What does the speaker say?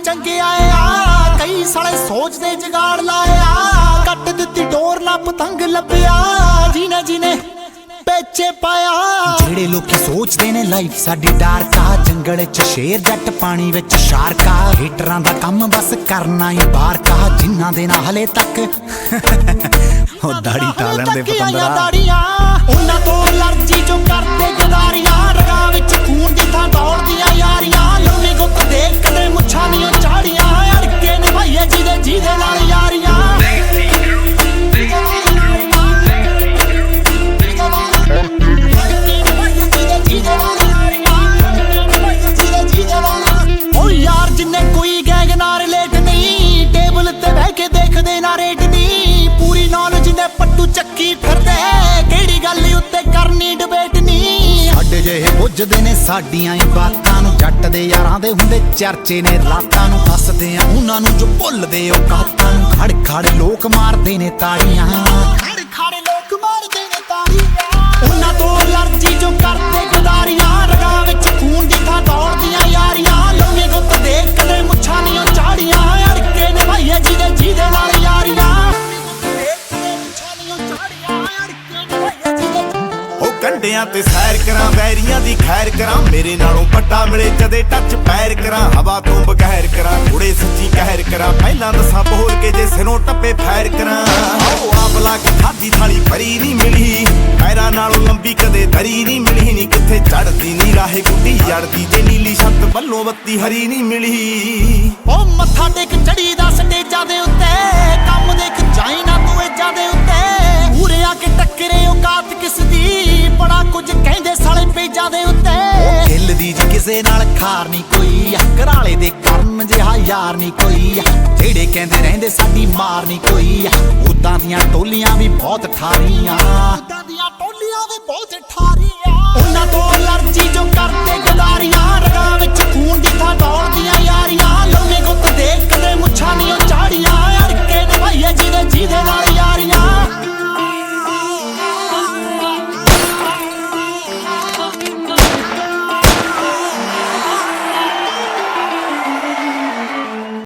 ਚੰਗਿਆਏ ਆ ਕਈ ਸਾਲੇ ਸੋਚਦੇ ਜਗਾੜ ਲਾਇਆ ਕੱਟ ਦਿੱਤੀ ਡੋਰ ਨਾ ਪਤੰਗ ਲੱਭਿਆ ਜੀਨੇ ਜੀਨੇ ਪੇਚੇ ਪਾਇਆ ਜਿਹੜੇ ਲੋਕੀ ਸੋਚਦੇ ਨੇ ਲਾਈਫ ਸਾਡੀ ਡਾਰਕ ਆ ਜੰਗਲ 'ਚ ਸ਼ੇਰ ਜੱਟ ਪਾਣੀ ਵਿੱਚ ਸ਼ਾਰਕ ਆ ਹੀਟਰਾਂ ਦਾ ਕੰਮ ਬਸ ਕਰਨਾ ਹੀ ਬਾਹਰ ਕਾ ਜਿਨ੍ਹਾਂ ਦੇ ਨਾਲ ਹਲੇ ਤੱਕ ਉਹ ਦਾੜੀ ਟਾਲਣ ਦੇ ਪਤੰਦਰਾ ਉਹਨਾਂ ਤੋਂ ਅਲਰਜੀ ਜੋ ਕਰਦੇ ਗਦਾਰੀਆਂ ਰਗਾਂ ਵਿੱਚ ਖੂਨ ਦੀ ਥਾਂ ਦੌੜਦੀਆਂ ਯਾਰੀਆਂ ਲੋਨੇ ਗੁੱਤ ਦੇਖ ਕਦੇ ਮੁੱਛਾਂ ਦੀਆਂ ਝਾੜੀਆਂ ਅੜਕੇ ਨਿਭਾਈਏ ਜਿਹਦੇ ਨਾਲ ਯਾਰੀਆਂ ਉਹ ਯਾਰ ਜਿੰਨੇ ਕੋਈ ਗੈਂਗ ਨਾਲ ਰਿਲੇਟ ਨਹੀਂ ਟੇਬਲ ਤੇ ਬਹਿ ਕੇ ਦੇਖਦੇ ਨਾ ਰੇਟ ਨਹੀਂ ਪੂਰੀ ਨੌਲੇਜ ਦੇ ਪੱਟੂ ਚੱਕੀ ਫਿਰਦੇ ਕਿਹੜੀ ਗੱਲ ਉੱਤੇ ਕਰਨੀ ਡਿਬੇਟ ਨਹੀਂ ਸਾਡੇ ਜਿਹੇ ਪੁੱਜਦੇ ਨੇ ਸਾਡੀਆਂ ਹੀ ਬਾਤਾਂ ਨੂੰ ਜੱਟ ਦੇ ਯਾਰਾਂ ਦੇ ਹੁੰਦੇ ਚਰਚੇ ਨੇ ਰਾਤਾਂ ਨੂੰ ਦੱਸਦੇ ਆ ਉਹਨਾਂ ਨੂੰ ਜੋ ਭੁੱਲਦੇ ਉਹ ਕਾਤਾਂ ਨੂੰ ਖੜ ਖੜ ਲੋਕ ਮਾਰਦੇ ਨੇ ਤਾੜੀਆਂ ਖੜ ਲੋਕ ਮਾਰਦੇ ਨੇ ਤਾੜੀਆਂ ਉਹਨਾਂ ਤੋਂ ਅਲਰਜੀ ਜੋ ਕਰਦੇ ਗਦਾਰੀਆਂ ਰਗਾਂ ਵਿੱਚ ਖੂਨ ਦੀ ਥਾਂ ਦੌੜਦੀਆਂ ਯਾਰੀਆਂ ਲੋਨੇ ਗੁੱਤ ਦੇਖ ਕਦੇ ਮੁੱਛਾਂ ਦੀਆਂ ਝਾੜੀਆਂ ਅੜਕੇ ਨਿਭਾਈਏ ਜਿਹਦੇ ਨਾਲ ਯਾਰੀਆਂ ਕੰਡਿਆਂ ਤੇ ਸੈਰ ਕਰਾਂ ਬੈਰੀਆਂ ਦੀ ਖੈਰ ਕਰਾਂ ਮੇਰੇ ਨਾਲੋਂ ਵੱਡਾ ਮਿਲੇ ਜਦੇ ਟੱਚ ਪੈਰ ਕਰਾਂ ਹਵਾ ਤੋਂ ਬਗੈਰ ਕਰਾਂ ਥੋੜੇ ਸੱਚੀ ਕਹਿਰ ਕਰਾਂ ਪਹਿਲਾਂ ਦੱਸਾਂ ਬੋਲ ਕੇ ਜੇ ਸਿਰੋਂ ਟੱਪੇ ਫੈਰ ਕਰਾਂ ਉਹ ਆਪ ਲਾ ਕੇ ਖਾਦੀ ਥਾਲੀ ਭਰੀ ਨਹੀਂ ਮਿਲੀ ਪੈਰਾਂ ਨਾਲੋਂ ਲੰਬੀ ਕਦੇ ਦਰੀ ਨਹੀਂ ਮਿਲੀ ਨਹੀਂ ਕਿੱਥੇ ਚੜਦੀ ਨਹੀਂ ਰਾਹੇ ਗੁੱਡੀ ਜੜਦੀ ਤੇ ਨੀਲੀ ਛੱਤ ਵੱਲੋਂ ਬੱਤੀ ਹਰੀ ਨਹੀਂ ਮਿਲੀ ਉਹ ਮੱਥਾ ਟੇਕ ਚੜੀ ਦਾ ਸਟੇਜਾਂ ਦੇ ਉੱਤੇ ਕੰਮ ਦੇਖ ਜਾਈ ਨਾ ਤੂੰ ਏਜਾਂ ਦੇ ਉੱਤੇ ਪੂਰੇ ਆ ਕੇ ਟੱਕਰੇ ਔਕਾਤ ਕਿਸ ਦੀ ਬੜਾ ਕੁਝ ਕਹਿੰਦੇ ਸਾਲੇ ਪੇਜਾਂ ਦੇ ਉੱਤੇ ਦਿਲ ਦੀ ਜੀ ਕਿਸੇ ਨਾਲ ਖਾਰ ਨਹੀਂ ਕੋਈ ਘਰਾਲੇ ਦੇ ਕਰਨ ਜਿਹਾ ਯਾਰ ਨਹੀਂ ਕੋਈ ਜਿਹੜੇ ਕਹਿੰਦੇ ਰਹਿੰਦੇ ਸਾਡੀ ਮਾਰ ਨਹੀਂ ਕੋਈ ਉਦਾਂ ਦੀਆਂ ਟੋਲੀਆਂ ਵੀ ਬਹੁਤ ਠਾਰੀਆਂ